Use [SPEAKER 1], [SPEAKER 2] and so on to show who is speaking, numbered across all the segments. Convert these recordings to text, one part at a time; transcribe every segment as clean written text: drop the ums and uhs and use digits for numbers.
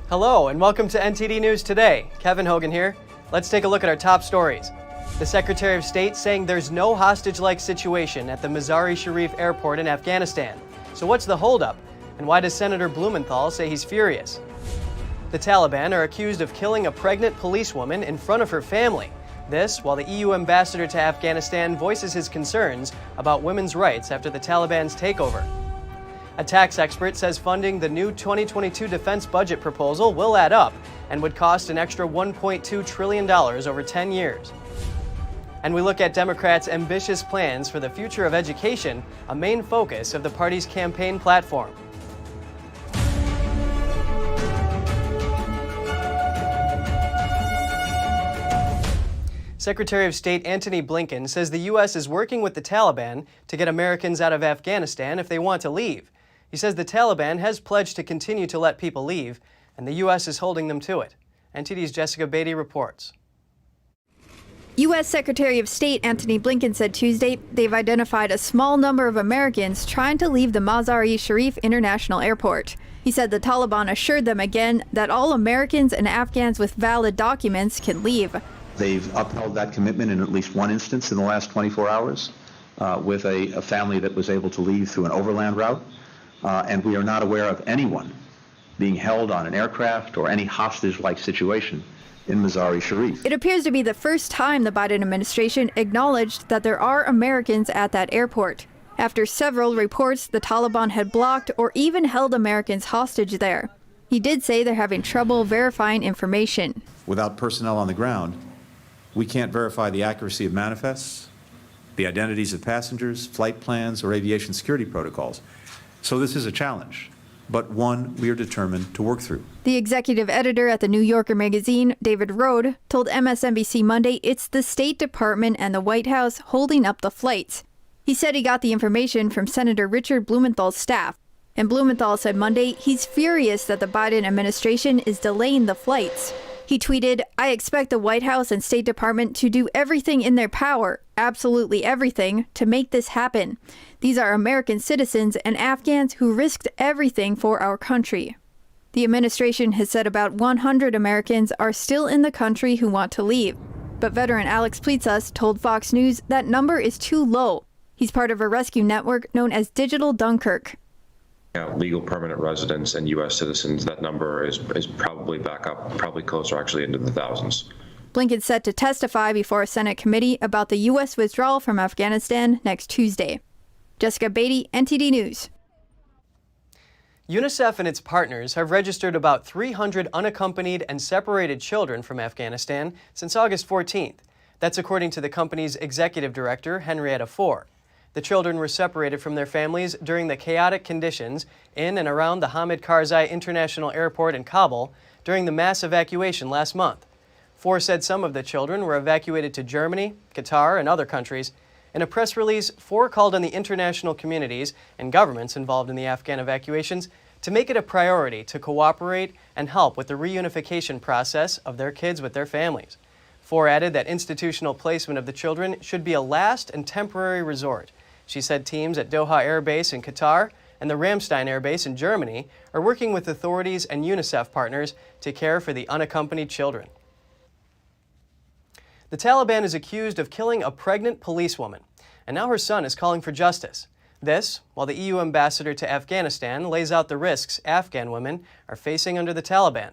[SPEAKER 1] Hello and welcome to NTD News Today. Kevin Hogan here. Let's take a look at our top stories. The Secretary of State saying there's no hostage-like situation at the Mazar-i-Sharif airport in Afghanistan. So what's the holdup? And why does Senator Blumenthal say he's furious? The Taliban are accused of killing a pregnant policewoman in front of her family. This while the EU ambassador to Afghanistan voices his concerns about women's rights after the Taliban's takeover. A tax expert says funding the new 2022 defense budget proposal will add up and would cost an extra $1.2 trillion over 10 years. And we look at Democrats' ambitious plans for the future of education, a main focus of the party's campaign platform. Secretary of State Antony Blinken says the U.S. is working with the Taliban to get Americans out of Afghanistan if they want to leave. He says the Taliban has pledged to continue to let people leave, and the U.S. is holding them to it. NTD's Jessica Beatty reports.
[SPEAKER 2] U.S. Secretary of State Antony Blinken said Tuesday they've identified a small number of Americans trying to leave the Mazar-i-Sharif International Airport. He said the Taliban assured them again that all Americans and Afghans with valid documents can leave.
[SPEAKER 3] They've upheld that commitment in at least one instance in the last 24 hours with a family that was able to leave through an overland route. And we are not aware of anyone being held on an aircraft or any hostage-like situation in Mazar-i-Sharif.
[SPEAKER 2] It appears to be the first time the Biden administration acknowledged that there are Americans at that airport. After several reports the Taliban had blocked or even held Americans hostage there. He did say they're having trouble verifying information.
[SPEAKER 4] Without personnel on the ground, we can't verify the accuracy of manifests, the identities of passengers, flight plans, or aviation security protocols. So this is a challenge, but one we are determined to work through.
[SPEAKER 2] The executive editor at the New Yorker magazine, David Rode, told MSNBC Monday it's the State Department and the White House holding up the flights. He said he got the information from Senator Richard Blumenthal's staff, and Blumenthal said Monday he's furious that the Biden administration is delaying the flights. He tweeted, "I expect the White House and State Department to do everything in their power, absolutely everything, to make this happen. These are American citizens and Afghans who risked everything for our country." The administration has said about 100 Americans are still in the country who want to leave. But veteran Alex Plitsas told Fox News that number is too low. He's part of a rescue network known as Digital Dunkirk.
[SPEAKER 5] Legal permanent residents and U.S. citizens, that number is probably back up, probably closer actually into the thousands.
[SPEAKER 2] Blinken set to testify before a Senate committee about the U.S. withdrawal from Afghanistan next Tuesday. Jessica Beatty, NTD News.
[SPEAKER 1] UNICEF and its partners have registered about 300 unaccompanied and separated children from Afghanistan since August 14th. That's according to the company's executive director, Henrietta Fore. The children were separated from their families during the chaotic conditions in and around the Hamid Karzai International Airport in Kabul during the mass evacuation last month. Fore said some of the children were evacuated to Germany, Qatar, and other countries. In a press release, Fore called on the international communities and governments involved in the Afghan evacuations to make it a priority to cooperate and help with the reunification process of their kids with their families. Fore added that institutional placement of the children should be a last and temporary resort. She said teams at Doha Air Base in Qatar and the Ramstein Air Base in Germany are working with authorities and UNICEF partners to care for the unaccompanied children. The Taliban is accused of killing a pregnant policewoman, and now her son is calling for justice. This, while the EU ambassador to Afghanistan lays out the risks Afghan women are facing under the Taliban.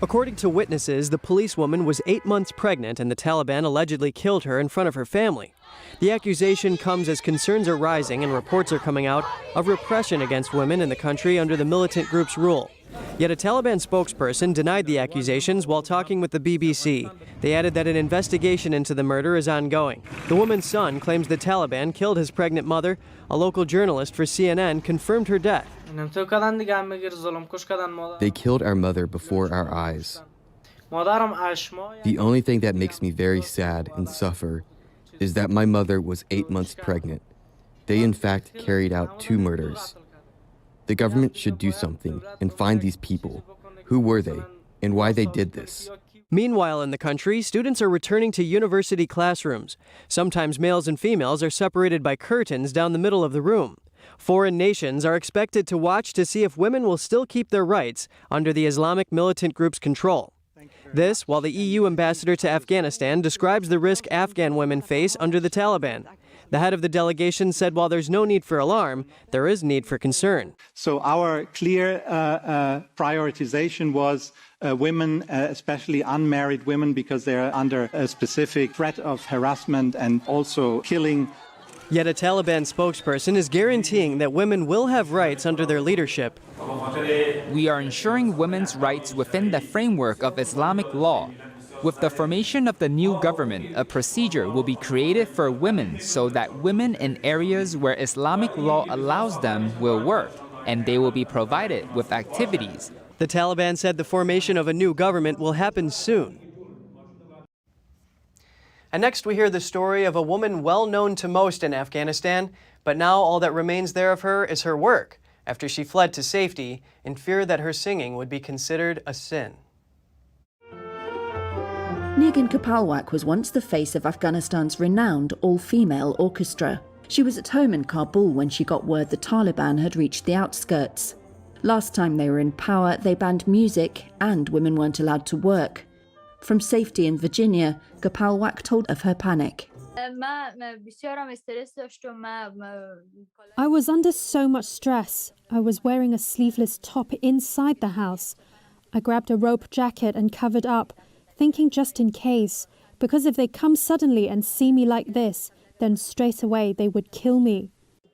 [SPEAKER 1] According to witnesses, the policewoman was 8 months pregnant and the Taliban allegedly killed her in front of her family. The accusation comes as concerns are rising and reports are coming out of repression against women in the country under the militant group's rule. Yet a Taliban spokesperson denied the accusations while talking with the BBC. They added that an investigation into the murder is ongoing. The woman's son claims the Taliban killed his pregnant mother. A local journalist for CNN confirmed her death.
[SPEAKER 6] They killed our mother before our eyes. The only thing that makes me very sad and suffer is that my mother was 8 months pregnant. They in fact carried out 2 murders. The government should do something and find these people. Who were they and why they did this?
[SPEAKER 1] Meanwhile, in the country, students are returning to university classrooms. Sometimes males and females are separated by curtains down the middle of the room. Foreign nations are expected to watch to see if women will still keep their rights under the Islamic militant group's control. This, while the EU ambassador to Afghanistan describes the risk Afghan women face under the Taliban. The head of the delegation said while there's no need for alarm, there is need for concern.
[SPEAKER 7] So our clear prioritization was women, especially unmarried women, because they are under a specific threat of harassment and also killing.
[SPEAKER 1] Yet a Taliban spokesperson is guaranteeing that women will have rights under their leadership.
[SPEAKER 8] We are ensuring women's rights within the framework of Islamic law. With the formation of the new government, a procedure will be created for women so that women in areas where Islamic law allows them will work, and they will be provided with activities.
[SPEAKER 1] The Taliban said the formation of a new government will happen soon. And next we hear the story of a woman well known to most in Afghanistan, but now all that remains there of her is her work, after she fled to safety in fear that her singing would be considered a sin.
[SPEAKER 9] Nigin Kapalwak was once the face of Afghanistan's renowned all-female orchestra. She was at home in Kabul when she got word the Taliban had reached the outskirts. Last time they were in power, they banned music and women weren't allowed to work. From safety in Virginia, Kapalwak told of her panic.
[SPEAKER 10] I was under so much stress. I was wearing a sleeveless top inside the house. I grabbed a rope jacket and covered up, thinking just in case, because if they come suddenly and see me like this, then straight away they would kill me.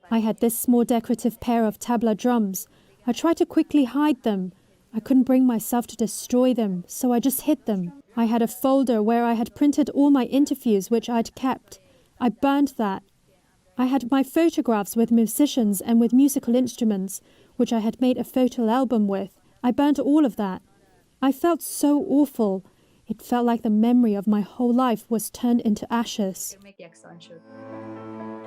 [SPEAKER 10] I had this small decorative pair of tabla drums. I tried to quickly hide them. I couldn't bring myself to destroy them, so I just hid them. I had a folder where I had printed all my interviews which I'd kept. I burned that. I had my photographs with musicians and with musical instruments, which I had made a photo album with. I burnt all of that. I felt so awful. It felt like the memory of my whole life was turned into ashes.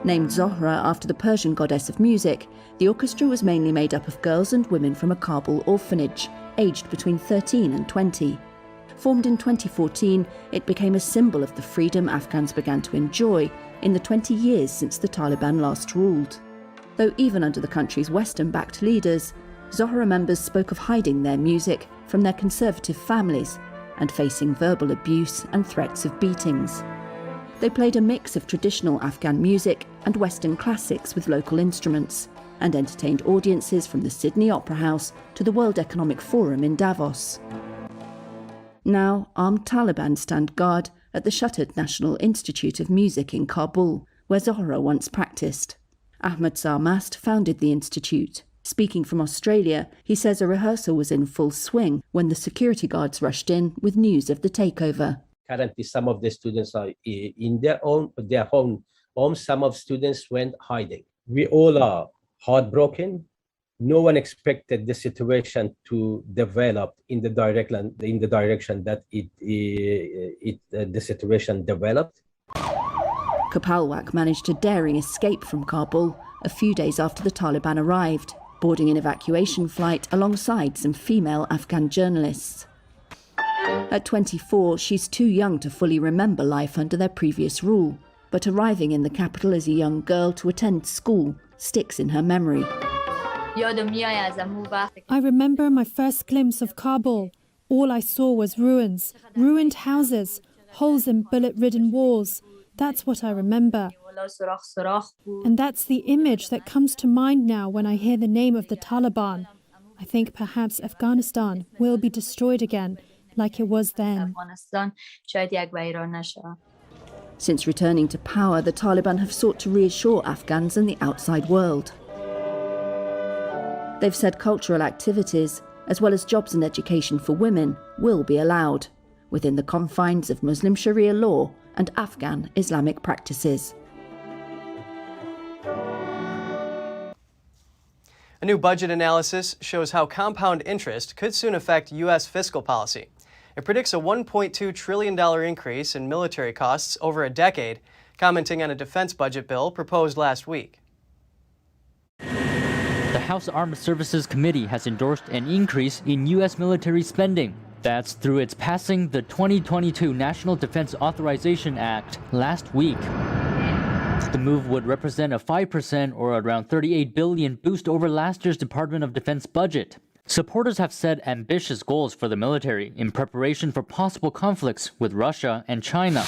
[SPEAKER 9] Named Zohra after the Persian goddess of music, the orchestra was mainly made up of girls and women from a Kabul orphanage, aged between 13 and 20. Formed in 2014, it became a symbol of the freedom Afghans began to enjoy in the 20 years since the Taliban last ruled. Though even under the country's Western-backed leaders, Zohra members spoke of hiding their music from their conservative families and facing verbal abuse and threats of beatings. They played a mix of traditional Afghan music and Western classics with local instruments, and entertained audiences from the Sydney Opera House to the World Economic Forum in Davos. Now, armed Taliban stand guard at the shuttered National Institute of Music in Kabul, where Zohra once practiced. Ahmed Sarmast founded the institute. Speaking from Australia, he says a rehearsal was in full swing when the security guards rushed in with news of the takeover.
[SPEAKER 11] Currently, some of the students are in their home. Some of students went hiding. We all are heartbroken. No one expected the situation to develop in the direction that the situation developed.
[SPEAKER 9] Kapalwak managed a daring escape from Kabul a few days after the Taliban arrived, boarding an evacuation flight alongside some female Afghan journalists. At 24, she's too young to fully remember life under their previous rule, but arriving in the capital as a young girl to attend school sticks in her memory.
[SPEAKER 10] I remember my first glimpse of Kabul. All I saw was ruins, ruined houses, holes in bullet-ridden walls. That's what I remember. And that's the image that comes to mind now when I hear the name of the Taliban. I think perhaps Afghanistan will be destroyed again, like it was then.
[SPEAKER 9] Since returning to power, the Taliban have sought to reassure Afghans and the outside world. They've said cultural activities, as well as jobs and education for women, will be allowed, within the confines of Muslim Sharia law and Afghan Islamic practices.
[SPEAKER 1] A new budget analysis shows how compound interest could soon affect U.S. fiscal policy. It predicts a $1.2 trillion increase in military costs over a decade, commenting on a defense budget bill proposed last week.
[SPEAKER 12] The House Armed Services Committee has endorsed an increase in U.S. military spending. That's through its passing the 2022 National Defense Authorization Act last week. The move would represent a 5% or around $38 billion boost over last year's Department of Defense budget. Supporters have set ambitious goals for the military in preparation for possible conflicts with Russia and China.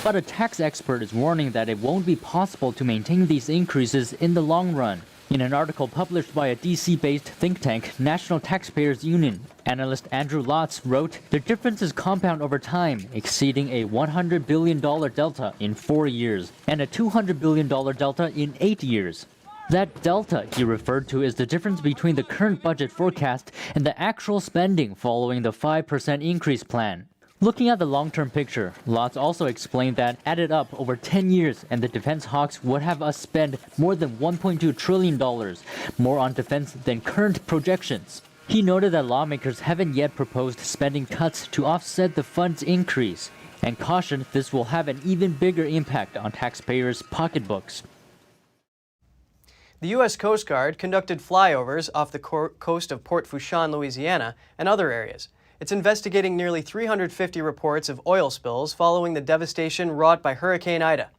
[SPEAKER 12] But a tax expert is warning that it won't be possible to maintain these increases in the long run. In an article published by a DC-based think tank, National Taxpayers Union, analyst Andrew Lotz wrote, "The differences compound over time, exceeding a $100 billion delta in 4 years and a $200 billion delta in 8 years. That delta, he referred to, is the difference between the current budget forecast and the actual spending following the 5% increase plan." Looking at the long-term picture, Lotz also explained that added up over 10 years and the defense hawks would have us spend more than $1.2 trillion, more on defense than current projections. He noted that lawmakers haven't yet proposed spending cuts to offset the fund's increase, and cautioned this will have an even bigger impact on taxpayers' pocketbooks.
[SPEAKER 1] The U.S. Coast Guard conducted flyovers off the coast of Port Fourchon, Louisiana, and other areas. It's investigating nearly 350 reports of oil spills following the devastation wrought by Hurricane Ida.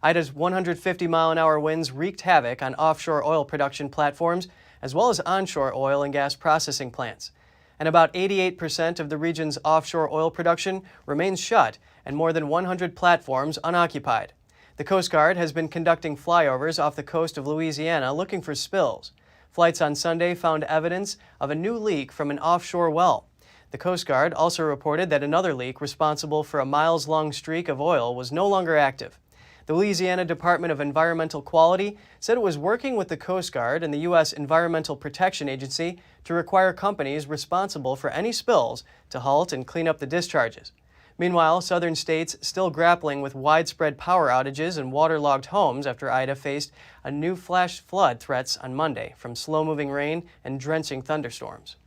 [SPEAKER 1] Ida's 150-mile-an-hour winds wreaked havoc on offshore oil production platforms, as well as onshore oil and gas processing plants. And about 88% of the region's offshore oil production remains shut, and more than 100 platforms unoccupied. The Coast Guard has been conducting flyovers off the coast of Louisiana looking for spills. Flights on Sunday found evidence of a new leak from an offshore well. The Coast Guard also reported that another leak responsible for a miles-long streak of oil was no longer active. The Louisiana Department of Environmental Quality said it was working with the Coast Guard and the U.S. Environmental Protection Agency to require companies responsible for any spills to halt and clean up the discharges. Meanwhile, southern states still grappling with widespread power outages and waterlogged homes after Ida faced a new flash flood threats on Monday from slow-moving rain and drenching thunderstorms.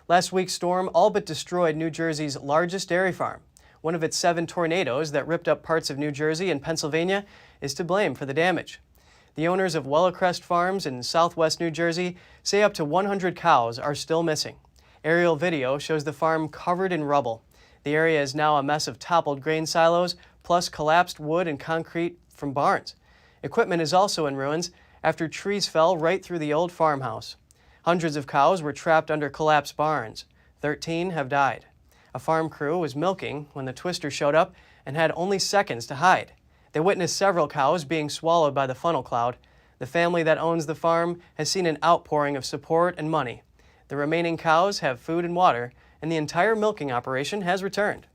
[SPEAKER 1] Last week's storm all but destroyed New Jersey's largest dairy farm. One of its 7 tornadoes that ripped up parts of New Jersey and Pennsylvania is to blame for the damage. The owners of Willowcrest Farms in southwest New Jersey say up to 100 cows are still missing. Aerial video shows the farm covered in rubble. The area is now a mess of toppled grain silos, plus collapsed wood and concrete from barns. Equipment is also in ruins after trees fell right through the old farmhouse. Hundreds of cows were trapped under collapsed barns. 13 have died. A farm crew was milking when the twister showed up and had only seconds to hide. They witnessed several cows being swallowed by the funnel cloud. The family that owns the farm has seen an outpouring of support and money. The remaining cows have food and water, and the entire milking operation has returned.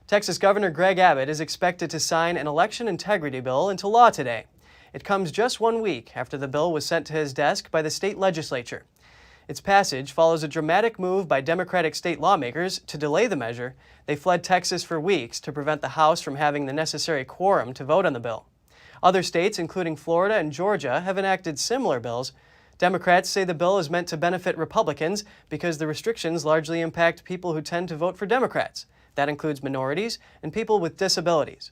[SPEAKER 1] Texas Governor Greg Abbott is expected to sign an election integrity bill into law today. It comes just 1 week after the bill was sent to his desk by the state legislature. Its passage follows a dramatic move by Democratic state lawmakers to delay the measure. They fled Texas for weeks to prevent the House from having the necessary quorum to vote on the bill. Other states, including Florida and Georgia, have enacted similar bills. Democrats say the bill is meant to benefit Republicans because the restrictions largely impact people who tend to vote for Democrats. That includes minorities and people with disabilities.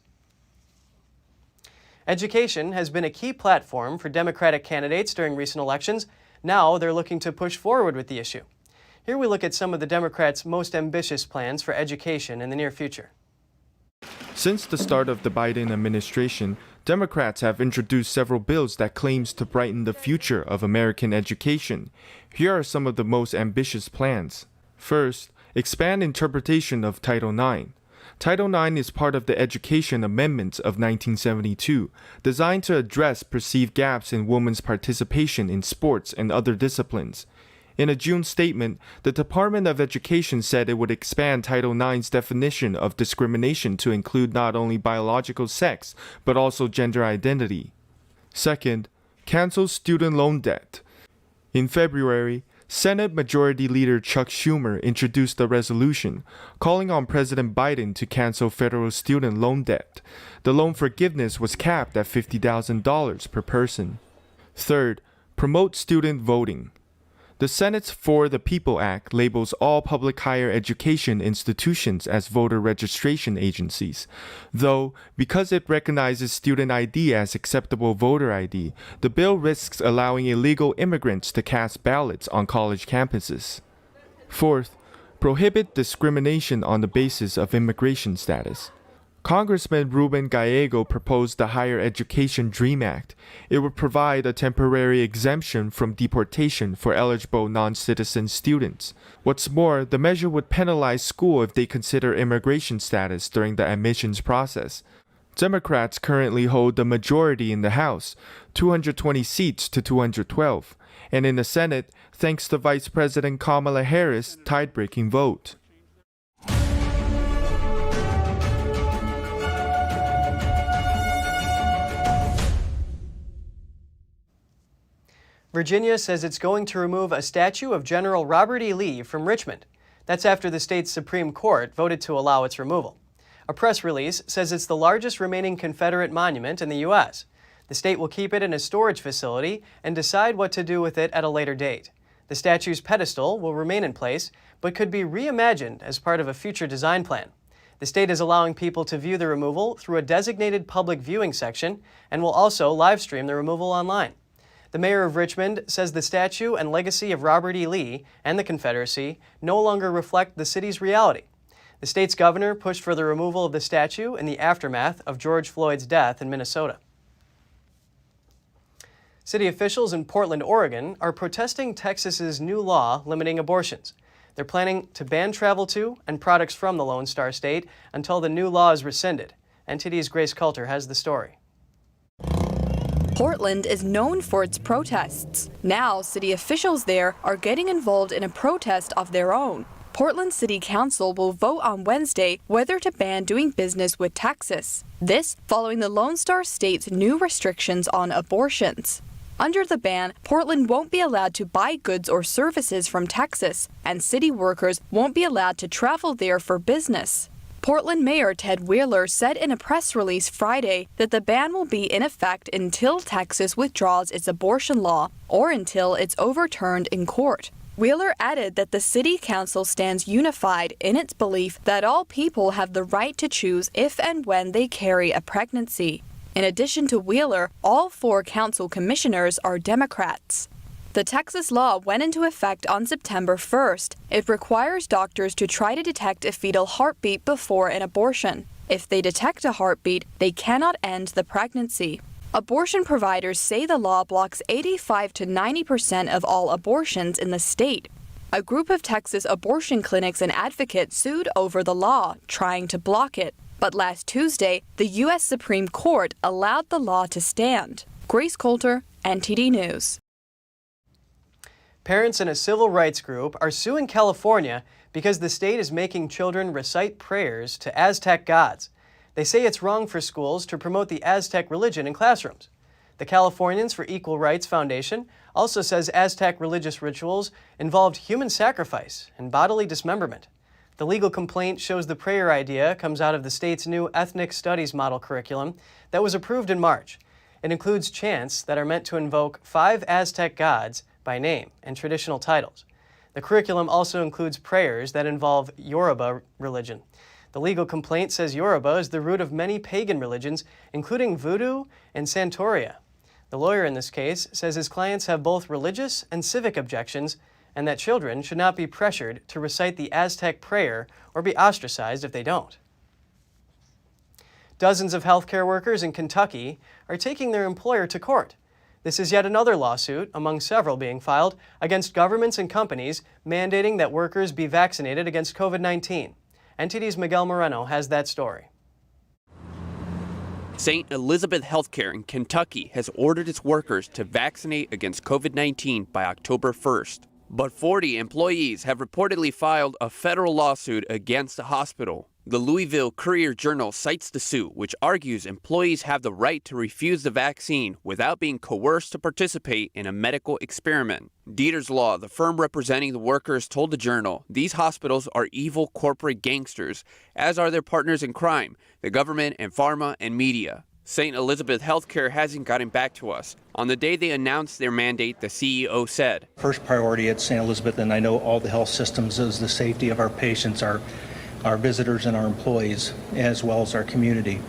[SPEAKER 1] Education has been a key platform for Democratic candidates during recent elections. Now they're looking to push forward with the issue. Here we look at some of the Democrats' most ambitious plans for education in the near future.
[SPEAKER 13] Since the start of the Biden administration, Democrats have introduced several bills that claims to brighten the future of American education. Here are some of the most ambitious plans. First, expand interpretation of Title IX. Title IX is part of the Education Amendments of 1972, designed to address perceived gaps in women's participation in sports and other disciplines. In a June statement, the Department of Education said it would expand Title IX's definition of discrimination to include not only biological sex, but also gender identity. Second, cancel student loan debt. In February, Senate Majority Leader Chuck Schumer introduced a resolution calling on President Biden to cancel federal student loan debt. The loan forgiveness was capped at $50,000 per person. Third, promote student voting. The Senate's For the People Act labels all public higher education institutions as voter registration agencies. Though, because it recognizes student ID as acceptable voter ID, the bill risks allowing illegal immigrants to cast ballots on college campuses. Fourth, prohibit discrimination on the basis of immigration status. Congressman Ruben Gallego proposed the Higher Education Dream Act. It would provide a temporary exemption from deportation for eligible non-citizen students. What's more, the measure would penalize school if they consider immigration status during the admissions process. Democrats currently hold the majority in the House, 220 seats to 212, and in the Senate, thanks to Vice President Kamala Harris' tide-breaking vote.
[SPEAKER 1] Virginia says it's going to remove a statue of General Robert E. Lee from Richmond. That's after the state's Supreme Court voted to allow its removal. A press release says it's the largest remaining Confederate monument in the U.S. The state will keep it in a storage facility and decide what to do with it at a later date. The statue's pedestal will remain in place, but could be reimagined as part of a future design plan. The state is allowing people to view the removal through a designated public viewing section and will also live stream the removal online. The mayor of Richmond says the statue and legacy of Robert E. Lee and the Confederacy no longer reflect the city's reality. The state's governor pushed for the removal of the statue in the aftermath of George Floyd's death in Minnesota. City officials in Portland, Oregon are protesting Texas's new law limiting abortions. They're planning to ban travel to and products from the Lone Star State until the new law is rescinded. NTD's Grace Coulter has the story.
[SPEAKER 14] Portland is known for its protests. Now, city officials there are getting involved in a protest of their own. Portland City Council will vote on Wednesday whether to ban doing business with Texas. This following the Lone Star State's new restrictions on abortions. Under the ban, Portland won't be allowed to buy goods or services from Texas, and city workers won't be allowed to travel there for business. Portland Mayor Ted Wheeler said in a press release Friday that the ban will be in effect until Texas withdraws its abortion law or until it's overturned in court. Wheeler added that the city council stands unified in its belief that all people have the right to choose if and when they carry a pregnancy. In addition to Wheeler, all 4 council commissioners are Democrats. The Texas law went into effect on September 1st. It requires doctors to try to detect a fetal heartbeat before an abortion. If they detect a heartbeat, they cannot end the pregnancy. Abortion providers say the law blocks 85 to 90% of all abortions in the state. A group of Texas abortion clinics and advocates sued over the law, trying to block it. But last Tuesday, the U.S. Supreme Court allowed the law to stand. Grace Coulter, NTD News.
[SPEAKER 1] Parents in a civil rights group are suing California because the state is making children recite prayers to Aztec gods. They say it's wrong for schools to promote the Aztec religion in classrooms. The Californians for Equal Rights Foundation also says Aztec religious rituals involved human sacrifice and bodily dismemberment. The legal complaint shows the prayer idea comes out of the state's new ethnic studies model curriculum that was approved in March. It includes chants that are meant to invoke 5 Aztec gods by name and traditional titles. The curriculum also includes prayers that involve Yoruba religion. The legal complaint says Yoruba is the root of many pagan religions, including Voodoo and Santeria. The lawyer in this case says his clients have both religious and civic objections, and that children should not be pressured to recite the Aztec prayer or be ostracized if they don't. Dozens of healthcare workers in Kentucky are taking their employer to court. This is yet another lawsuit, among several being filed, against governments and companies mandating that workers be vaccinated against COVID-19. NTD's Miguel Moreno has that story.
[SPEAKER 15] St. Elizabeth Healthcare in Kentucky has ordered its workers to vaccinate against COVID-19 by October 1st. But 40 employees have reportedly filed a federal lawsuit against the hospital. The Louisville Courier-Journal cites the suit, which argues employees have the right to refuse the vaccine without being coerced to participate in a medical experiment. Dieters Law, the firm representing the workers, told the Journal these hospitals are evil corporate gangsters, as are their partners in crime, the government and pharma and media. St. Elizabeth Healthcare hasn't gotten back to us. On the day they announced their mandate, the CEO said,
[SPEAKER 16] "First priority at St. Elizabeth, and I know all the health systems, is the safety of our patients, our visitors, and our employees, as well as our community.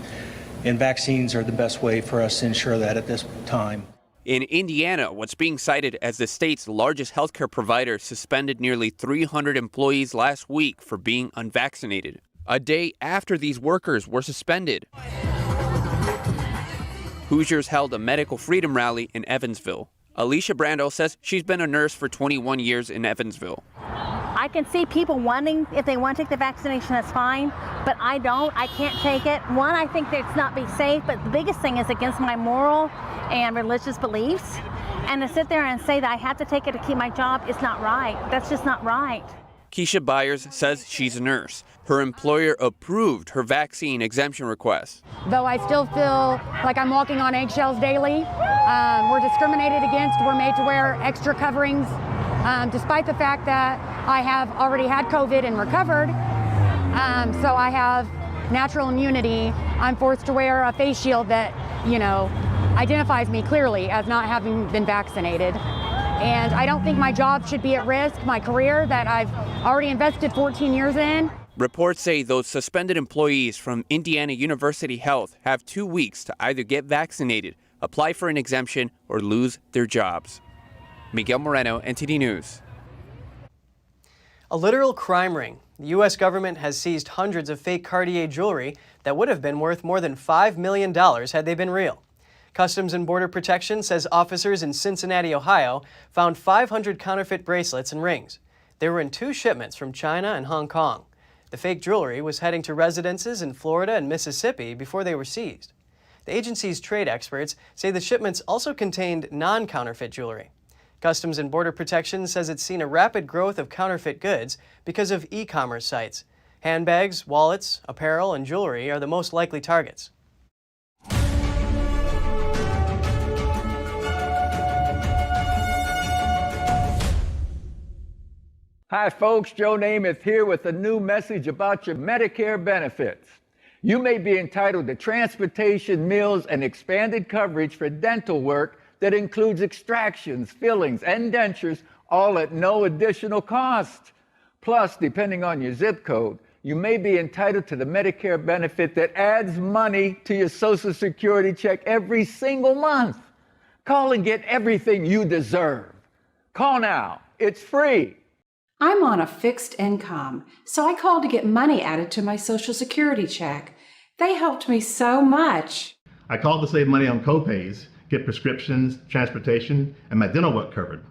[SPEAKER 16] And vaccines are the best way for us to ensure that at this time."
[SPEAKER 15] In Indiana, what's being cited as the state's largest healthcare provider suspended nearly 300 employees last week for being unvaccinated, a day after these workers were suspended. Hoosiers held a medical freedom rally in Evansville. Alicia Brando says she's been a nurse for 21 years in Evansville.
[SPEAKER 17] I can see people wanting, if they want to take the vaccination, that's fine, but I don't. I can't take it. One, I think that it's not be safe, but the biggest thing is against my moral and religious beliefs. And to sit there and say that I have to take it to keep my job, it's not right. That's just not right.
[SPEAKER 15] Keisha Byers says she's a nurse. Her employer approved her vaccine exemption request.
[SPEAKER 18] Though I still feel like I'm walking on eggshells daily. We're discriminated against. We're made to wear extra coverings, despite the fact that I have already had COVID and recovered. So I have natural immunity. I'm forced to wear a face shield that, identifies me clearly as not having been vaccinated. And I don't think my job should be at risk, my career that I've already invested 14 years in.
[SPEAKER 15] Reports say those suspended employees from Indiana University Health have 2 weeks to either get vaccinated, apply for an exemption, or lose their jobs. Miguel Moreno, NTD News.
[SPEAKER 1] A literal crime ring. The U.S. government has seized hundreds of fake Cartier jewelry that would have been worth more than $5 million had they been real. Customs and Border Protection says officers in Cincinnati, Ohio, found 500 counterfeit bracelets and rings. They were in 2 shipments from China and Hong Kong. The fake jewelry was heading to residences in Florida and Mississippi before they were seized. The agency's trade experts say the shipments also contained non-counterfeit jewelry. Customs and Border Protection says it's seen a rapid growth of counterfeit goods because of e-commerce sites. Handbags, wallets, apparel, and jewelry are the most likely targets.
[SPEAKER 19] Hi folks, Joe Namath here with a new message about your Medicare benefits. You may be entitled to transportation, meals, and expanded coverage for dental work that includes extractions, fillings, and dentures, all at no additional cost. Plus, depending on your zip code, you may be entitled to the Medicare benefit that adds money to your Social Security check every single month. Call and get everything you deserve. Call now. It's free.
[SPEAKER 20] I'm on a fixed income, so I called to get money added to my Social Security check. They helped me so much.
[SPEAKER 21] I called to save money on copays, get prescriptions, transportation, and my dental work covered.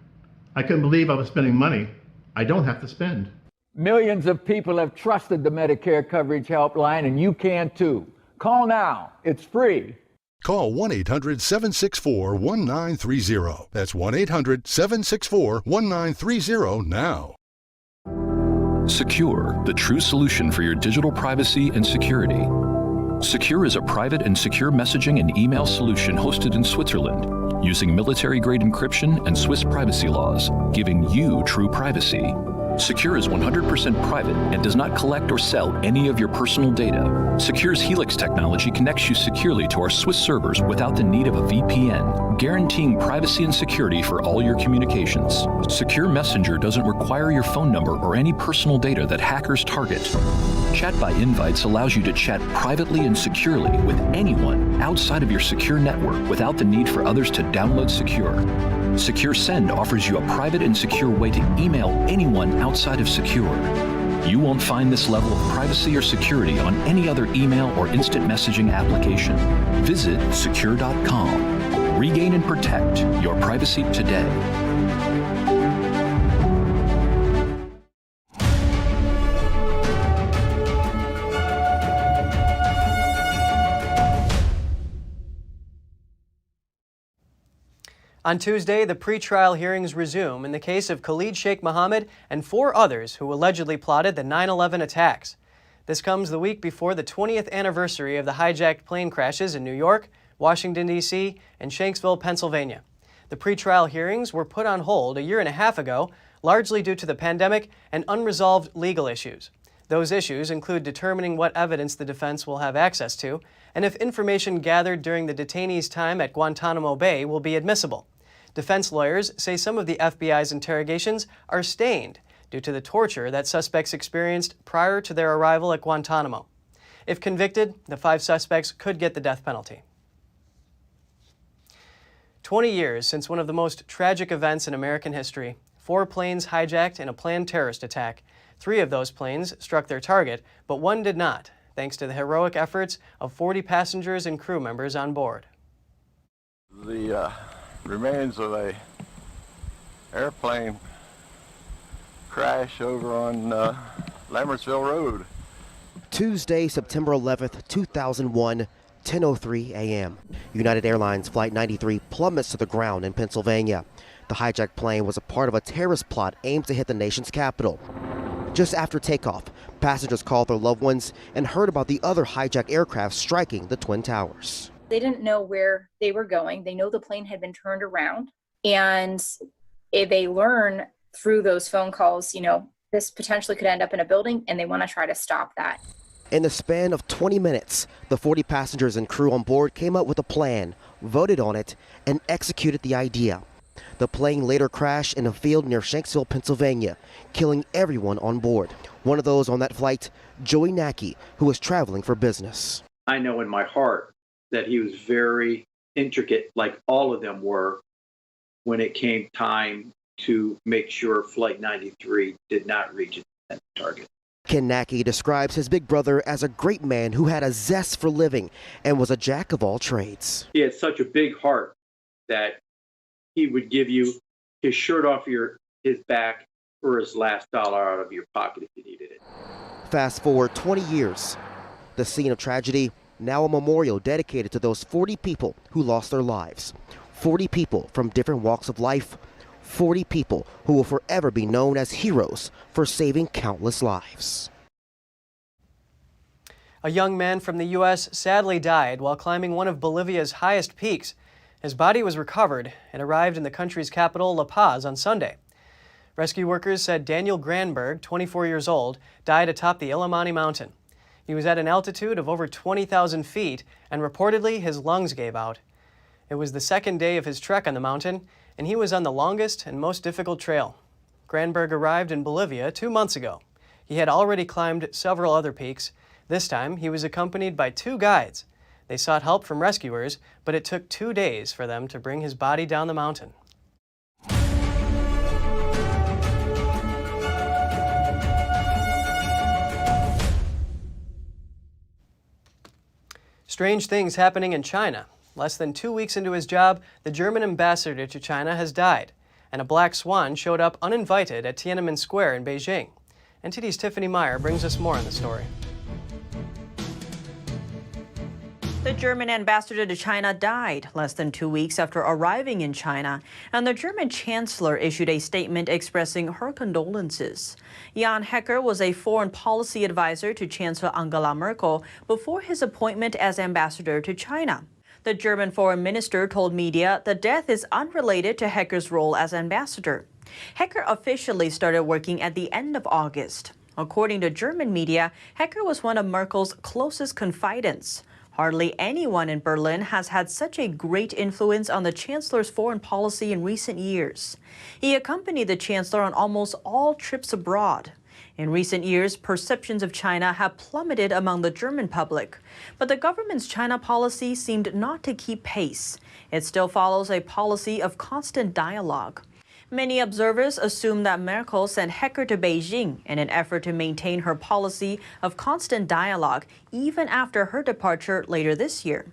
[SPEAKER 21] I couldn't believe I was spending money I don't have to spend.
[SPEAKER 19] Millions of people have trusted the Medicare Coverage Helpline, and you can too. Call now. It's free.
[SPEAKER 22] Call 1-800-764-1930. That's 1-800-764-1930 now.
[SPEAKER 23] Secure, the true solution for your digital privacy and security. Secure is a private and secure messaging and email solution hosted in Switzerland, using military-grade encryption and Swiss privacy laws, giving you true privacy. Secure is 100% private and does not collect or sell any of your personal data. Secure's Helix technology connects you securely to our Swiss servers without the need of a VPN, guaranteeing privacy and security for all your communications. Secure Messenger doesn't require your phone number or any personal data that hackers target. Chat by Invites allows you to chat privately and securely with anyone outside of your secure network without the need for others to download Secure. Secure Send offers you a private and secure way to email anyone outside of Secure. You won't find this level of privacy or security on any other email or instant messaging application. Visit secure.com. Regain and protect your privacy today.
[SPEAKER 1] On Tuesday, the pretrial hearings resume in the case of Khalid Sheikh Mohammed and 4 others who allegedly plotted the 9/11 attacks. This comes the week before the 20th anniversary of the hijacked plane crashes in New York, Washington, D.C., and Shanksville, Pennsylvania. The pretrial hearings were put on hold a year and a half ago, largely due to the pandemic and unresolved legal issues. Those issues include determining what evidence the defense will have access to, and if information gathered during the detainees' time at Guantanamo Bay will be admissible. Defense lawyers say some of the FBI's interrogations are stained due to the torture that suspects experienced prior to their arrival at Guantanamo. If convicted, the 5 suspects could get the death penalty. 20 years since one of the most tragic events in American history, 4 planes hijacked in a planned terrorist attack. 3 of those planes struck their target, but 1 did not, thanks to the heroic efforts of 40 passengers and crew members on board.
[SPEAKER 3] The remains of a airplane crash over on Lambertsville Road.
[SPEAKER 4] Tuesday, September 11th, 2001, 10:03 a.m. United Airlines Flight 93 plummets to the ground in Pennsylvania. The hijacked plane was a part of a terrorist plot aimed to hit the nation's capital. Just after takeoff, passengers called their loved ones and heard about the other hijacked aircraft striking the Twin Towers.
[SPEAKER 5] They didn't know where they were going. They know the plane had been turned around, and they learn through those phone calls, this potentially could end up in a building, and they want to try to stop that.
[SPEAKER 4] In the span of 20 minutes, the 40 passengers and crew on board came up with a plan, voted on it, and executed the idea. The plane later crashed in a field near Shanksville, Pennsylvania, killing everyone on board. One of those on that flight, Joey Nackey, who was traveling for business.
[SPEAKER 24] I know in my heart that he was very intricate, like all of them were, when it came time to make sure Flight 93 did not reach its target.
[SPEAKER 4] Ken Nackey describes his big brother as a great man who had a zest for living and was a jack of all trades.
[SPEAKER 24] He had such a big heart that he would give you his shirt off his back or his last dollar out of your pocket if you needed it.
[SPEAKER 4] Fast forward 20 years. The scene of tragedy, now a memorial dedicated to those 40 people who lost their lives. 40 people from different walks of life. 40 people who will forever be known as heroes for saving countless lives.
[SPEAKER 1] A young man from the U.S. sadly died while climbing one of Bolivia's highest peaks. His body was recovered and arrived in the country's capital, La Paz, on Sunday. Rescue workers said Daniel Granberg, 24 years old, died atop the Illimani mountain. He was at an altitude of over 20,000 feet, and reportedly his lungs gave out. It was the second day of his trek on the mountain, and he was on the longest and most difficult trail. Granberg arrived in Bolivia 2 months ago. He had already climbed several other peaks. This time, he was accompanied by 2 guides. They sought help from rescuers, but it took 2 days for them to bring his body down the mountain. Strange things happening in China. Less than 2 weeks into his job, the German ambassador to China has died, and a black swan showed up uninvited at Tiananmen Square in Beijing. NTD's Tiffany Meyer brings us more on the story.
[SPEAKER 25] The German ambassador to China died less than 2 weeks after arriving in China, and the German chancellor issued a statement expressing her condolences. Jan Hecker was a foreign policy advisor to Chancellor Angela Merkel before his appointment as ambassador to China. The German foreign minister told media the death is unrelated to Hecker's role as ambassador. Hecker officially started working at the end of August. According to German media, Hecker was one of Merkel's closest confidants. Hardly anyone in Berlin has had such a great influence on the chancellor's foreign policy in recent years. He accompanied the chancellor on almost all trips abroad. In recent years, perceptions of China have plummeted among the German public, but the government's China policy seemed not to keep pace. It still follows a policy of constant dialogue. Many observers assume that Merkel sent Hecker to Beijing in an effort to maintain her policy of constant dialogue even after her departure later this year.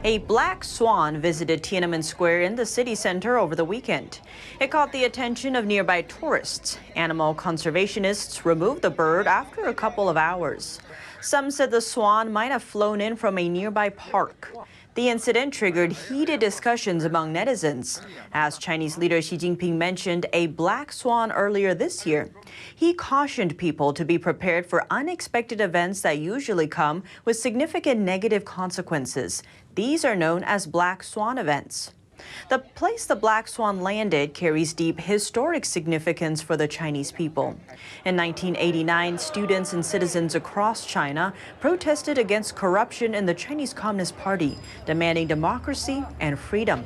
[SPEAKER 25] A black swan visited Tiananmen Square in the city center over the weekend. It caught the attention of nearby tourists. Animal conservationists removed the bird after a couple of hours. Some said the swan might have flown in from a nearby park. The incident triggered heated discussions among netizens, as Chinese leader Xi Jinping mentioned a black swan earlier this year. He cautioned people to be prepared for unexpected events that usually come with significant negative consequences. These are known as black swan events. The place the Black Swan landed carries deep historic significance for the Chinese people. In 1989, students and citizens across China protested against corruption in the Chinese Communist Party, demanding democracy and freedom.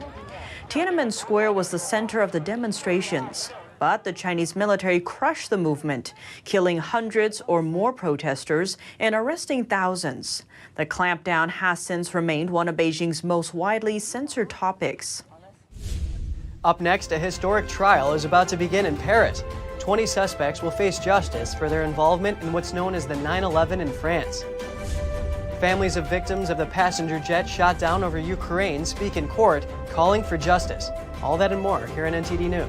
[SPEAKER 25] Tiananmen Square was the center of the demonstrations, but the Chinese military crushed the movement, killing hundreds or more protesters and arresting thousands. The clampdown has since remained one of Beijing's most widely censored topics.
[SPEAKER 1] Up next, a historic trial is about to begin in Paris. 20 suspects will face justice for their involvement in what's known as the 9/11 in France. Families of victims of the passenger jet shot down over Ukraine speak in court, calling for justice. All that and more here on NTD News.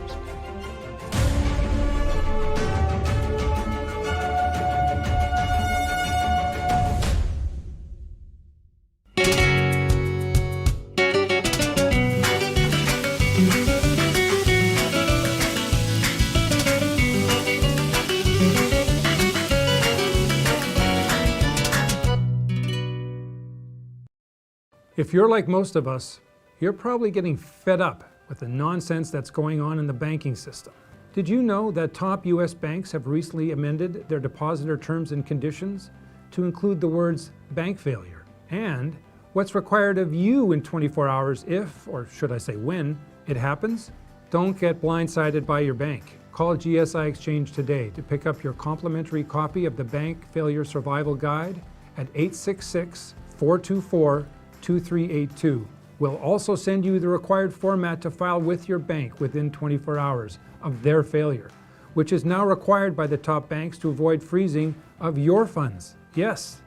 [SPEAKER 2] If you're like most of us, you're probably getting fed up with the nonsense that's going on in the banking system. Did you know that top U.S. banks have recently amended their depositor terms and conditions to include the words bank failure and what's required of you in 24 hours if, or should I say when, it happens? Don't get blindsided by your bank. Call GSI Exchange today to pick up your complimentary copy of the Bank Failure Survival Guide at 866-424-2382. We'll also send you the required format to file with your bank within 24 hours of their failure, which is now required by the top banks to avoid freezing of your funds. Yes,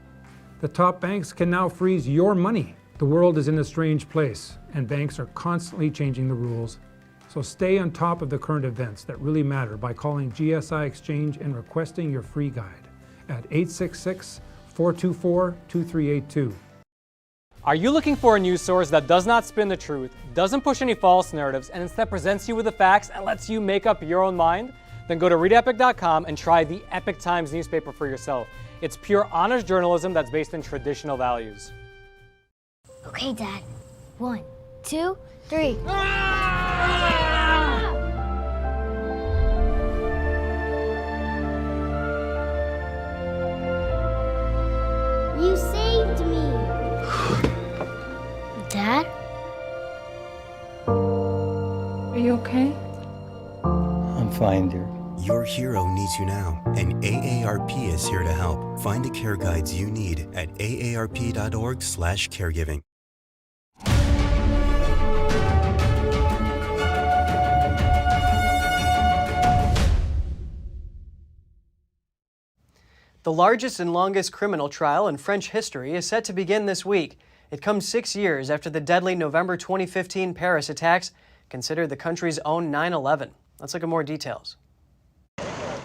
[SPEAKER 2] the top banks can now freeze your money. The world is in a strange place, and banks are constantly changing the rules. So stay on top of the current events that really matter by calling GSI Exchange and requesting your free guide at 866-424-2382.
[SPEAKER 6] Are you looking for a news source that does not spin the truth, doesn't push any false narratives, and instead presents you with the facts and lets you make up your own mind? Then go to readepic.com and try the Epic Times newspaper for yourself. It's pure honest journalism that's based in traditional values.
[SPEAKER 7] Okay, Dad. 1, 2, 3. You saved me. Dad?
[SPEAKER 8] Are you okay?
[SPEAKER 11] I'm fine, dear.
[SPEAKER 26] Your hero needs you now, and AARP is here to help. Find the care guides you need at aarp.org/caregiving.
[SPEAKER 1] The largest and longest criminal trial in French history is set to begin this week. It comes 6 years after the deadly November 2015 Paris attacks, considered the country's own 9/11. Let's look at more details.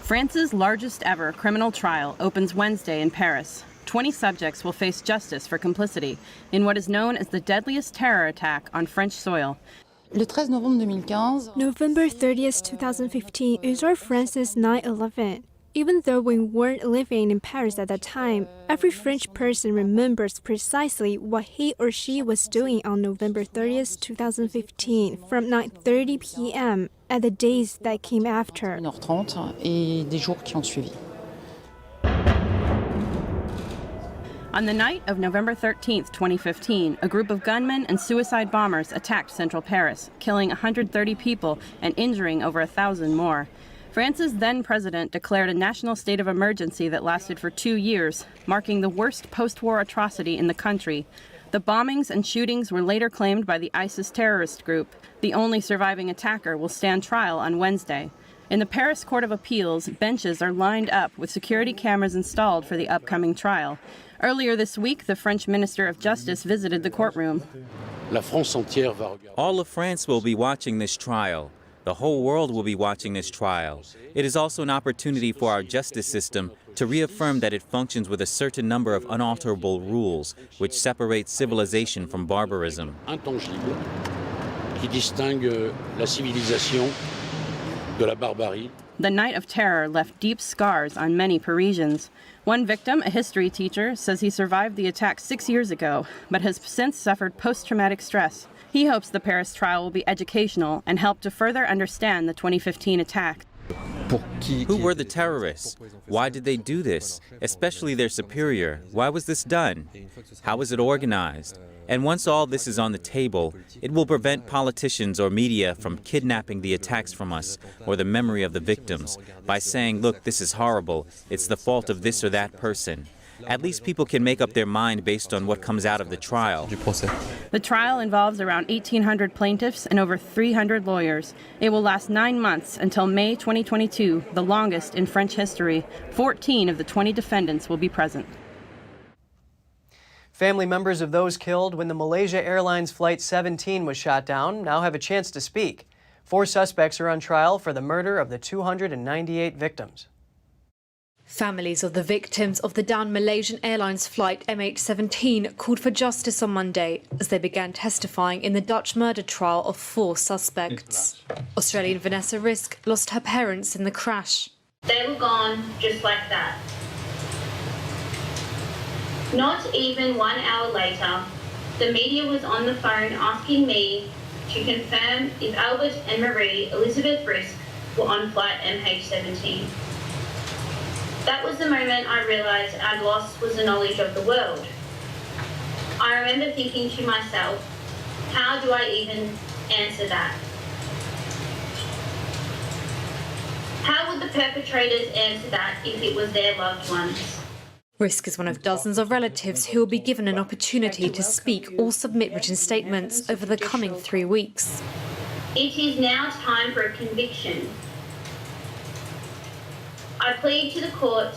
[SPEAKER 27] France's largest ever criminal trial opens Wednesday in Paris. 20 subjects will face justice for complicity in what is known as the deadliest terror attack on French soil.
[SPEAKER 10] November 30th, 2015 is our France's 9/11. Even though we weren't living in Paris at that time, every French person remembers precisely what he or she was doing on November 30th, 2015, from 9:30 p.m. and the days that came after.
[SPEAKER 27] On the night of November 13th, 2015, a group of gunmen and suicide bombers attacked central Paris, killing 130 people and injuring over 1,000 more. France's then president declared a national state of emergency that lasted for 2 years, marking the worst post-war atrocity in the country. The bombings and shootings were later claimed by the ISIS terrorist group. The only surviving attacker will stand trial on Wednesday. In the Paris Court of Appeals, benches are lined up with security cameras installed for the upcoming trial. Earlier this week, the French Minister of Justice visited the courtroom.
[SPEAKER 28] All of France will be watching this trial. The whole world will be watching this trial. It is also an opportunity for our justice system to reaffirm that it functions with a certain number of unalterable rules which separate civilization from barbarism.
[SPEAKER 27] The night of terror left deep scars on many Parisians. One victim, a history teacher, says he survived the attack 6 years ago, but has since suffered post-traumatic stress. He hopes the Paris trial will be educational and help to further understand the 2015 attack.
[SPEAKER 28] Who were the terrorists? Why did they do this? Especially their superior. Why was this done? How was it organized? And once all this is on the table, it will prevent politicians or media from kidnapping the attacks from us or the memory of the victims by saying, look, this is horrible. It's the fault of this or that person. At least people can make up their mind based on what comes out of the trial.
[SPEAKER 27] The trial involves around 1,800 plaintiffs and over 300 lawyers. It will last 9 months until May 2022, the longest in French history. 14 of the 20 defendants will be present.
[SPEAKER 1] Family members of those killed when the Malaysia Airlines Flight 17 was shot down now have a chance to speak. 4 suspects are on trial for the murder of the 298 victims.
[SPEAKER 9] Families of the victims of the downed Malaysian Airlines flight MH17 called for justice on Monday as they began testifying in the Dutch murder trial of 4 suspects. Australian Vanessa Risk lost her parents in the crash.
[SPEAKER 12] They were gone just like that. Not even 1 hour later, the media was on the phone asking me to confirm if Albert and Marie Elizabeth Risk were on flight MH17. That was the moment I realised I'd lost was the knowledge of the world. I remember thinking to myself, how do I even answer that? How would the perpetrators answer that if it was their loved ones?
[SPEAKER 9] Risk is one of dozens of relatives who will be given an opportunity to speak or submit written statements over the coming 3 weeks.
[SPEAKER 12] It is now time for a conviction. I plead to the court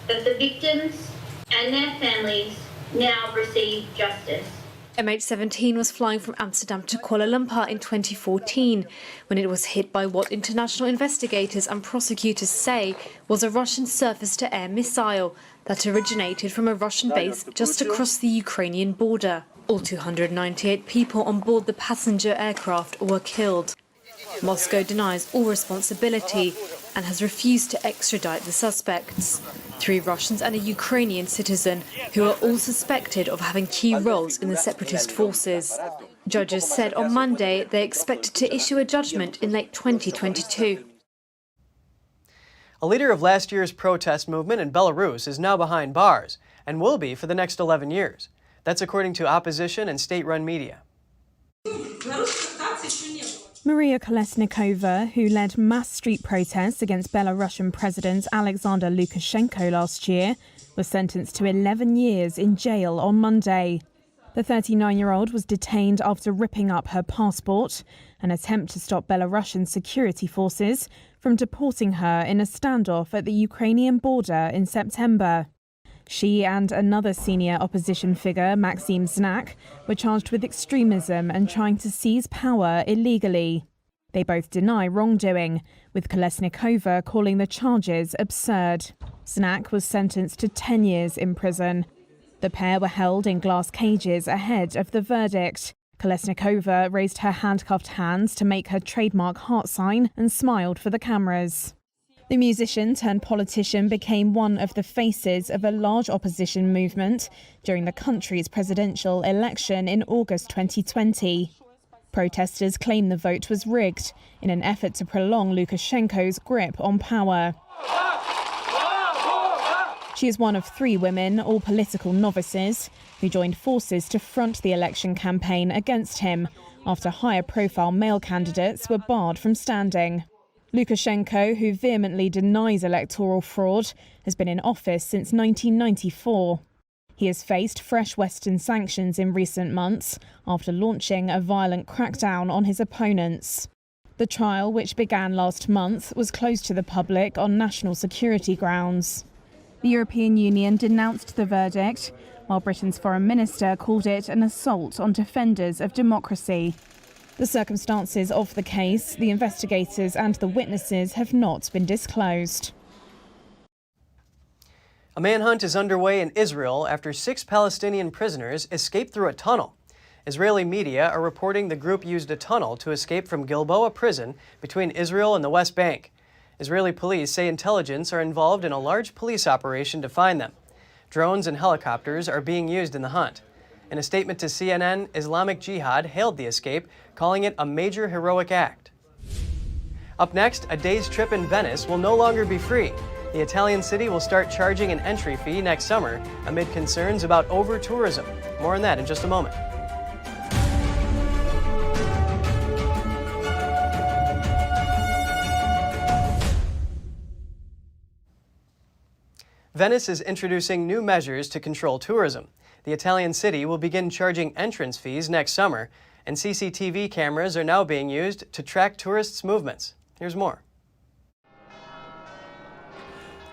[SPEAKER 12] that the victims and their families now receive justice.
[SPEAKER 9] MH17 was flying from Amsterdam to Kuala Lumpur in 2014 when it was hit by what international investigators and prosecutors say was a Russian surface-to-air missile that originated from a Russian base just across the Ukrainian border. All 298 people on board the passenger aircraft were killed. Moscow denies all responsibility and has refused to extradite the suspects. 3 Russians and a Ukrainian citizen who are all suspected of having key roles in the separatist forces. Judges said on Monday they expected to issue a judgment in late 2022.
[SPEAKER 1] A leader of last year's protest movement in Belarus is now behind bars and will be for the next 11 years. That's according to opposition and state-run media.
[SPEAKER 10] Maria Kolesnikova, who led mass street protests against Belarusian President Alexander Lukashenko last year, was sentenced to 11 years in jail on Monday. The 39-year-old was detained after ripping up her passport, an attempt to stop Belarusian security forces from deporting her in a standoff at the Ukrainian border in September. She and another senior opposition figure, Maxim Znak, were charged with extremism and trying to seize power illegally. They both deny wrongdoing, with Kolesnikova calling the charges absurd. Znak was sentenced to 10 years in prison. The pair were held in glass cages ahead of the verdict. Kolesnikova raised her handcuffed hands to make her trademark heart sign and smiled for the cameras. The musician turned politician became one of the faces of a large opposition movement during the country's presidential election in August 2020. Protesters claim the vote was rigged in an effort to prolong Lukashenko's grip on power. She is one of 3 women, all political novices, who joined forces to front the election campaign against him after higher-profile male candidates were barred from standing. Lukashenko, who vehemently denies electoral fraud, has been in office since 1994. He has faced fresh Western sanctions in recent months after launching a violent crackdown on his opponents. The trial, which began last month, was closed to the public on national security grounds. The European Union denounced the verdict, while Britain's Foreign Minister called it an assault on defenders of democracy. The circumstances of the case, the investigators and the witnesses have not been disclosed.
[SPEAKER 1] A manhunt is underway in Israel after 6 Palestinian prisoners escaped through a tunnel. Israeli media are reporting the group used a tunnel to escape from Gilboa prison between Israel and the West Bank. Israeli police say intelligence are involved in a large police operation to find them. Drones and helicopters are being used in the hunt. In a statement to CNN, Islamic Jihad hailed the escape, calling it a major heroic act. Up next, a day's trip in Venice will no longer be free. The Italian city will start charging an entry fee next summer amid concerns about over-tourism. More on that in just a moment. Venice is introducing new measures to control tourism. The Italian city will begin charging entrance fees next summer, and CCTV cameras are now being used to track tourists' movements. Here's more.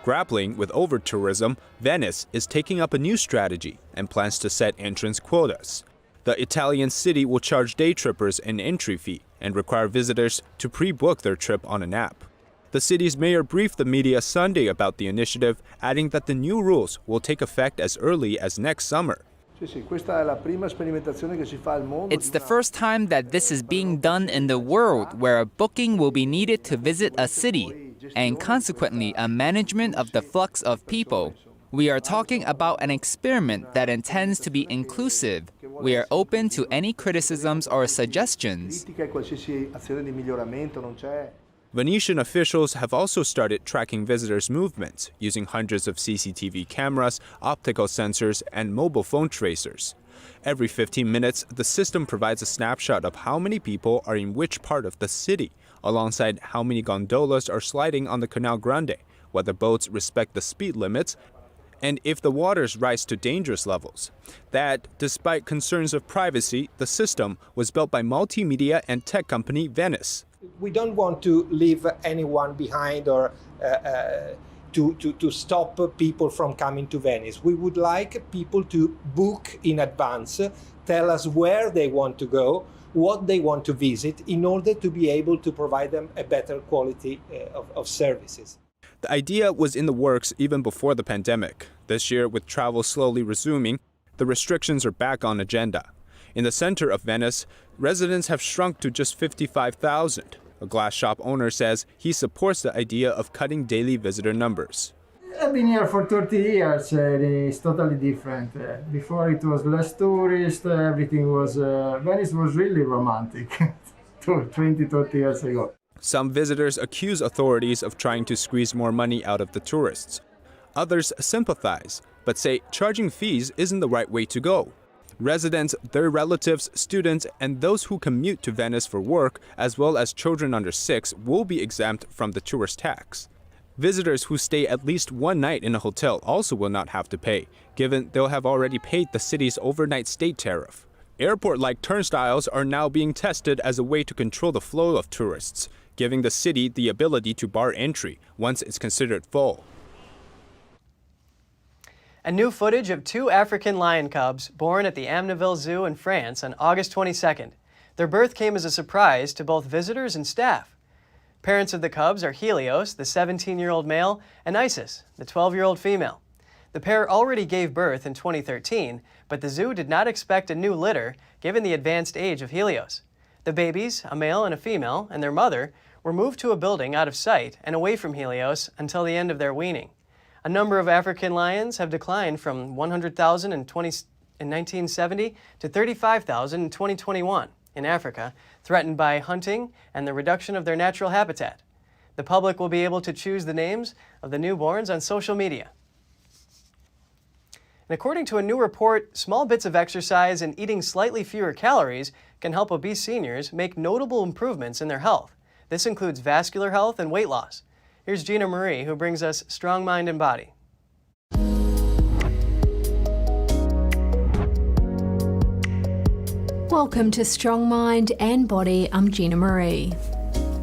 [SPEAKER 13] Grappling with over-tourism, Venice is taking up a new strategy and plans to set entrance quotas. The Italian city will charge day trippers an entry fee and require visitors to pre-book their trip on an app. The city's mayor briefed the media Sunday about the initiative, adding that the new rules will take effect as early as next summer.
[SPEAKER 14] It's the first time that this is being done in the world, where a booking will be needed to visit a city, and consequently a management of the flux of people. We are talking about an experiment that intends to be inclusive. We are open to any criticisms or suggestions.
[SPEAKER 13] Venetian officials have also started tracking visitors' movements using hundreds of CCTV cameras, optical sensors, and mobile phone tracers. Every 15 minutes, the system provides a snapshot of how many people are in which part of the city, alongside how many gondolas are sliding on the Canal Grande, whether boats respect the speed limits, and if the waters rise to dangerous levels. That, despite concerns of privacy, the system was built by multimedia and tech company Venice.
[SPEAKER 15] We don't want to leave anyone behind or to stop people from coming to Venice. We would like people to book in advance, tell us where they want to go, what they want to visit, in order to be able to provide them a better quality of services.
[SPEAKER 13] The idea was in the works even before the pandemic. This year, with travel slowly resuming, the restrictions are back on agenda. In the center of Venice, residents have shrunk to just 55,000. A glass shop owner says he supports the idea of cutting daily visitor numbers.
[SPEAKER 16] I've been here for 30 years. It's totally different. Before it was less tourists, everything was... Venice was really romantic 20, 30 years ago.
[SPEAKER 13] Some visitors accuse authorities of trying to squeeze more money out of the tourists. Others sympathize, but say charging fees isn't the right way to go. Residents, their relatives, students, and those who commute to Venice for work, as well as children under 6, will be exempt from the tourist tax. Visitors who stay at least one night in a hotel also will not have to pay, given they'll have already paid the city's overnight stay tariff. Airport-like turnstiles are now being tested as a way to control the flow of tourists, giving the city the ability to bar entry once it's considered full.
[SPEAKER 1] And new footage of 2 African lion cubs born at the Amnéville Zoo in France on August 22nd. Their birth came as a surprise to both visitors and staff. Parents of the cubs are Helios, the 17-year-old male, and Isis, the 12-year-old female. The pair already gave birth in 2013, but the zoo did not expect a new litter given the advanced age of Helios. The babies, a male and a female, and their mother, were moved to a building out of sight and away from Helios until the end of their weaning. A number of African lions have declined from 100,000 in 1970 to 35,000 in 2021 in Africa, threatened by hunting and the reduction of their natural habitat. The public will be able to choose the names of the newborns on social media. And according to a new report, small bits of exercise and eating slightly fewer calories can help obese seniors make notable improvements in their health. This includes vascular health and weight loss. Here's Gina Marie, who brings us Strong Mind and Body.
[SPEAKER 17] Welcome to Strong Mind and Body. I'm Gina Marie.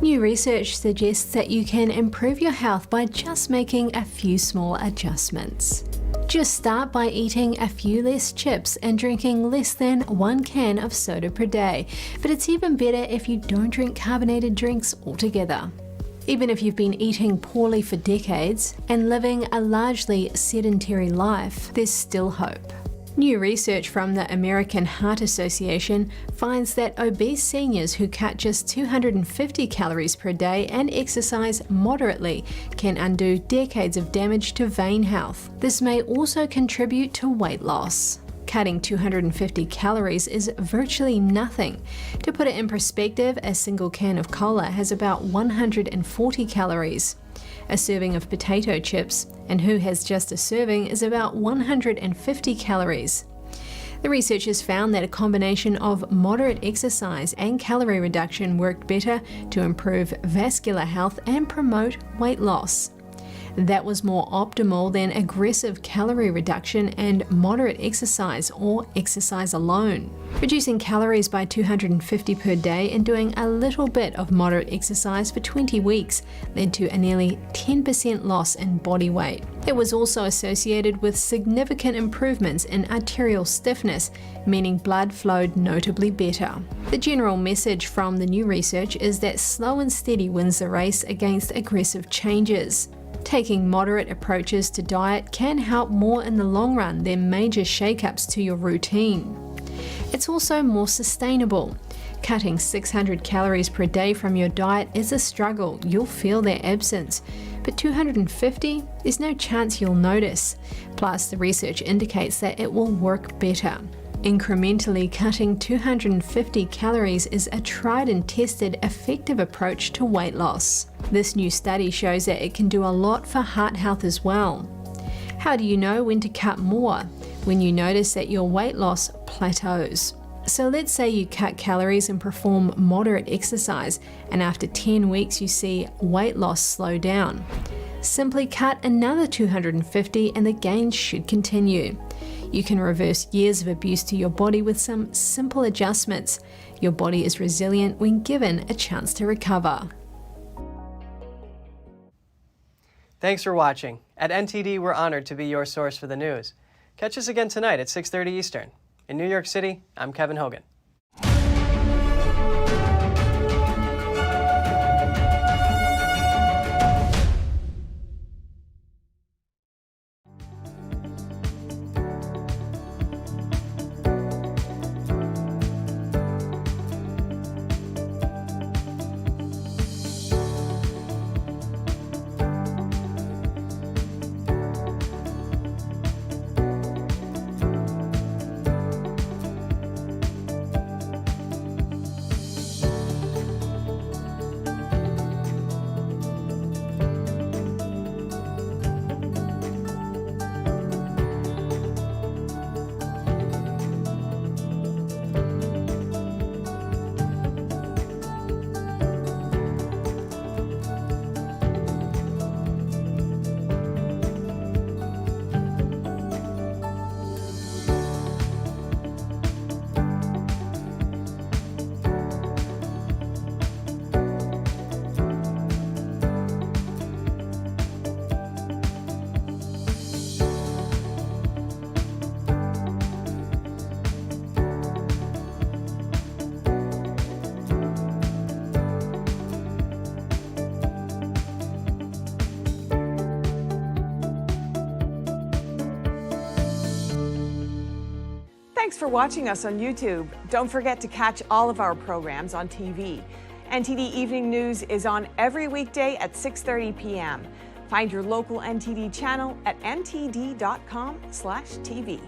[SPEAKER 17] New research suggests that you can improve your health by just making a few small adjustments. Just start by eating a few less chips and drinking less than 1 can of soda per day. But it's even better if you don't drink carbonated drinks altogether. Even if you've been eating poorly for decades and living a largely sedentary life, there's still hope. New research from the American Heart Association finds that obese seniors who cut just 250 calories per day and exercise moderately can undo decades of damage to vein health. This may also contribute to weight loss. Cutting 250 calories is virtually nothing. To put it in perspective, a single can of cola has about 140 calories. A serving of potato chips, and who has just a serving, is about 150 calories. The researchers found that a combination of moderate exercise and calorie reduction worked better to improve vascular health and promote weight loss. That was more optimal than aggressive calorie reduction and moderate exercise or exercise alone. Reducing calories by 250 per day and doing a little bit of moderate exercise for 20 weeks led to a nearly 10% loss in body weight. It was also associated with significant improvements in arterial stiffness, meaning blood flowed notably better. The general message from the new research is that slow and steady wins the race against aggressive changes. Taking moderate approaches to diet can help more in the long run than major shake-ups to your routine. It's also more sustainable. Cutting 600 calories per day from your diet is a struggle. You'll feel their absence. But 250, there's no chance you'll notice. Plus, the research indicates that it will work better. Incrementally cutting 250 calories is a tried and tested effective approach to weight loss. This new study shows that it can do a lot for heart health as well. How do you know when to cut more? When you notice that your weight loss plateaus. So let's say you cut calories and perform moderate exercise, and after 10 weeks you see weight loss slow down. Simply cut another 250 and the gains should continue. You can reverse years of abuse to your body with some simple adjustments. Your body is resilient when given a chance to recover.
[SPEAKER 1] Thanks for watching. At NTD, we're honored to be your source for the news. Catch us again tonight at 6:30 Eastern. In New York City, I'm Kevin Hogan.
[SPEAKER 3] Thanks for watching us on YouTube. Don't forget to catch all of our programs on TV. NTD Evening News is on every weekday at 6:30 p.m. Find your local NTD channel at ntd.com/TV.